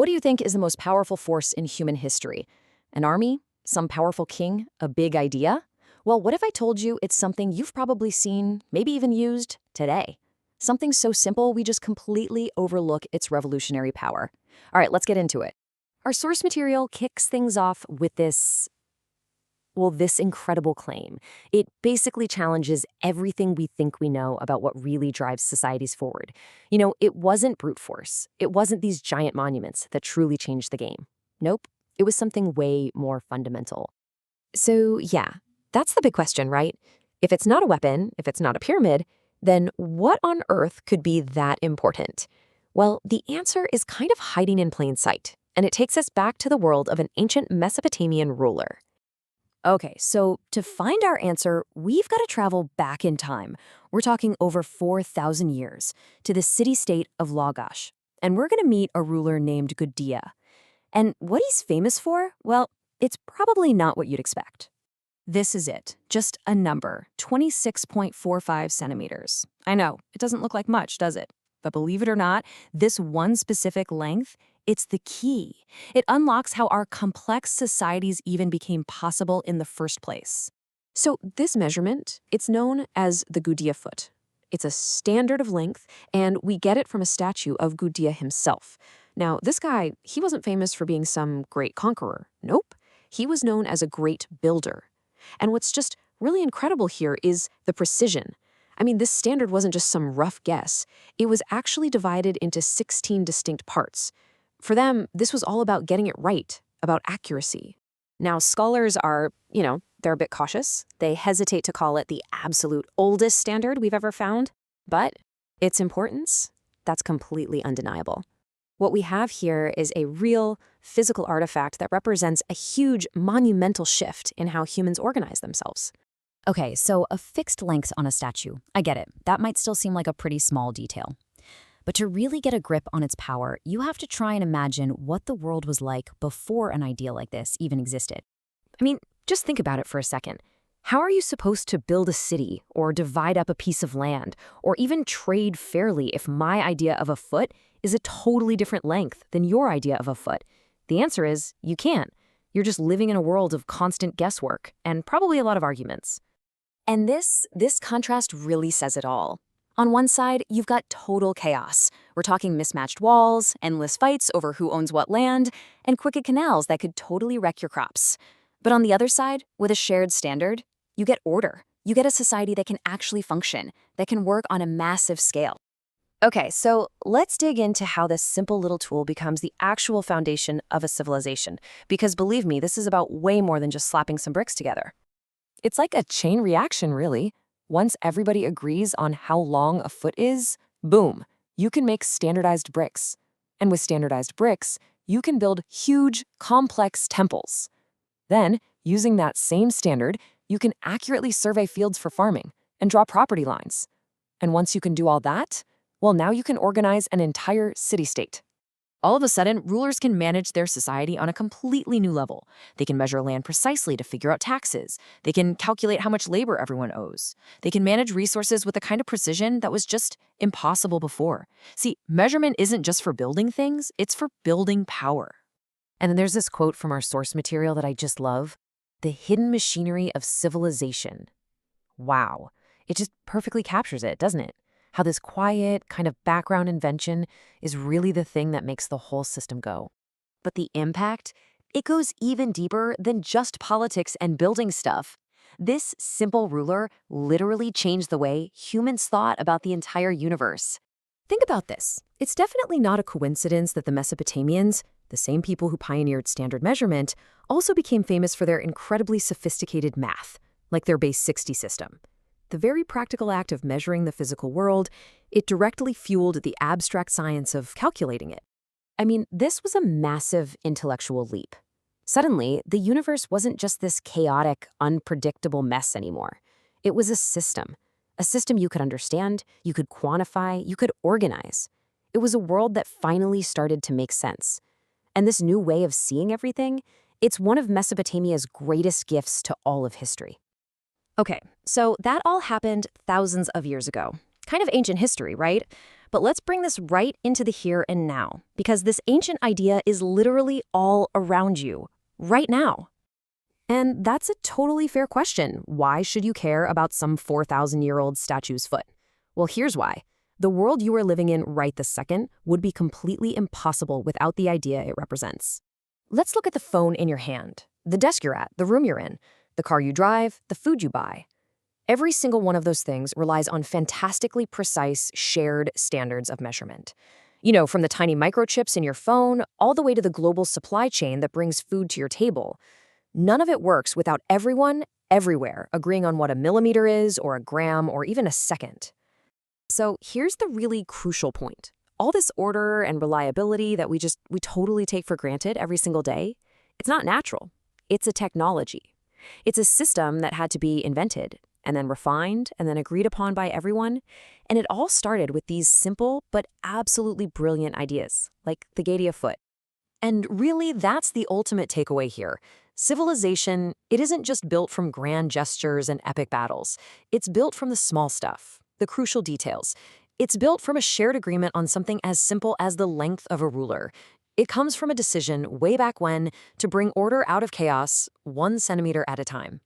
What do you think is the most powerful force in human history? An army? Some powerful king? A big idea? Well, what if I told you it's something you've probably seen, maybe even used, today? Something so simple we just completely overlook its revolutionary power. All right, let's get into it. Our source material kicks things off with this incredible claim. It basically challenges everything we think we know about what really drives societies forward. It wasn't brute force. It wasn't these giant monuments that truly changed the game. Nope, it was something way more fundamental. So yeah, that's the big question, right? If it's not a weapon, if it's not a pyramid, then what on earth could be that important? Well, the answer is kind of hiding in plain sight, and it takes us back to the world of an ancient Mesopotamian ruler. Okay, so to find our answer, we've got to travel back in time. We're talking over 4,000 years, to the city-state of Lagash. And we're going to meet a ruler named Gudea. And what he's famous for? Well, it's probably not what you'd expect. This is it, just a number, 26.45 centimeters. I know, it doesn't look like much, does it? But believe it or not, this one specific length, it's the key. It unlocks how our complex societies even became possible in the first place. So this measurement, it's known as the Gudea foot. It's a standard of length, and we get it from a statue of Gudea himself. Now, this guy, he wasn't famous for being some great conqueror. Nope. He was known as a great builder. And what's just really incredible here is the precision. I mean, this standard wasn't just some rough guess. It was actually divided into 16 distinct parts. For them, this was all about getting it right, about accuracy. Now, scholars are, they're a bit cautious. They hesitate to call it the absolute oldest standard we've ever found. But its importance, that's completely undeniable. What we have here is a real physical artifact that represents a huge monumental shift in how humans organize themselves. Okay, so a fixed length on a statue. I get it. That might still seem like a pretty small detail. But to really get a grip on its power, you have to try and imagine what the world was like before an idea like this even existed. I mean, just think about it for a second. How are you supposed to build a city, or divide up a piece of land, or even trade fairly if my idea of a foot is a totally different length than your idea of a foot? The answer is, you can't. You're just living in a world of constant guesswork, and probably a lot of arguments. And this contrast really says it all. On one side, you've got total chaos. We're talking mismatched walls, endless fights over who owns what land, and crooked canals that could totally wreck your crops. But on the other side, with a shared standard, you get order. You get a society that can actually function, that can work on a massive scale. Okay, so let's dig into how this simple little tool becomes the actual foundation of a civilization. Because believe me, this is about way more than just slapping some bricks together. It's like a chain reaction, really. Once everybody agrees on how long a foot is, boom, you can make standardized bricks. And with standardized bricks, you can build huge, complex temples. Then, using that same standard, you can accurately survey fields for farming and draw property lines. And once you can do all that, well, now you can organize an entire city-state. All of a sudden, rulers can manage their society on a completely new level. They can measure land precisely to figure out taxes. They can calculate how much labor everyone owes. They can manage resources with a kind of precision that was just impossible before. See, measurement isn't just for building things, it's for building power. And then there's this quote from our source material that I just love. The hidden machinery of civilization. Wow. It just perfectly captures it, doesn't it? How this quiet, kind of background invention is really the thing that makes the whole system go. But the impact, it goes even deeper than just politics and building stuff. This simple ruler literally changed the way humans thought about the entire universe. Think about this. It's definitely not a coincidence that the Mesopotamians, the same people who pioneered standard measurement, also became famous for their incredibly sophisticated math, like their base 60 system. The very practical act of measuring the physical world, it directly fueled the abstract science of calculating it. I mean, this was a massive intellectual leap. Suddenly, the universe wasn't just this chaotic, unpredictable mess anymore. It was a system you could understand, you could quantify, you could organize. It was a world that finally started to make sense. And this new way of seeing everything, it's one of Mesopotamia's greatest gifts to all of history. Okay, so that all happened thousands of years ago. Kind of ancient history, right? But let's bring this right into the here and now, because this ancient idea is literally all around you, right now. And that's a totally fair question. Why should you care about some 4,000-year-old statue's foot? Well, here's why. The world you are living in right this second would be completely impossible without the idea it represents. Let's look at the phone in your hand, the desk you're at, the room you're in, the car you drive, the food you buy. Every single one of those things relies on fantastically precise, shared standards of measurement. You know, from the tiny microchips in your phone all the way to the global supply chain that brings food to your table. None of it works without everyone, everywhere, agreeing on what a millimeter is, or a gram, or even a second. So here's the really crucial point. All this order and reliability that we totally take for granted every single day, it's not natural. It's a technology. It's a system that had to be invented, and then refined, and then agreed upon by everyone. And it all started with these simple but absolutely brilliant ideas, like the Gudea foot. And really, that's the ultimate takeaway here. Civilization, it isn't just built from grand gestures and epic battles. It's built from the small stuff, the crucial details. It's built from a shared agreement on something as simple as the length of a ruler. It comes from a decision way back when to bring order out of chaos 1 centimeter at a time.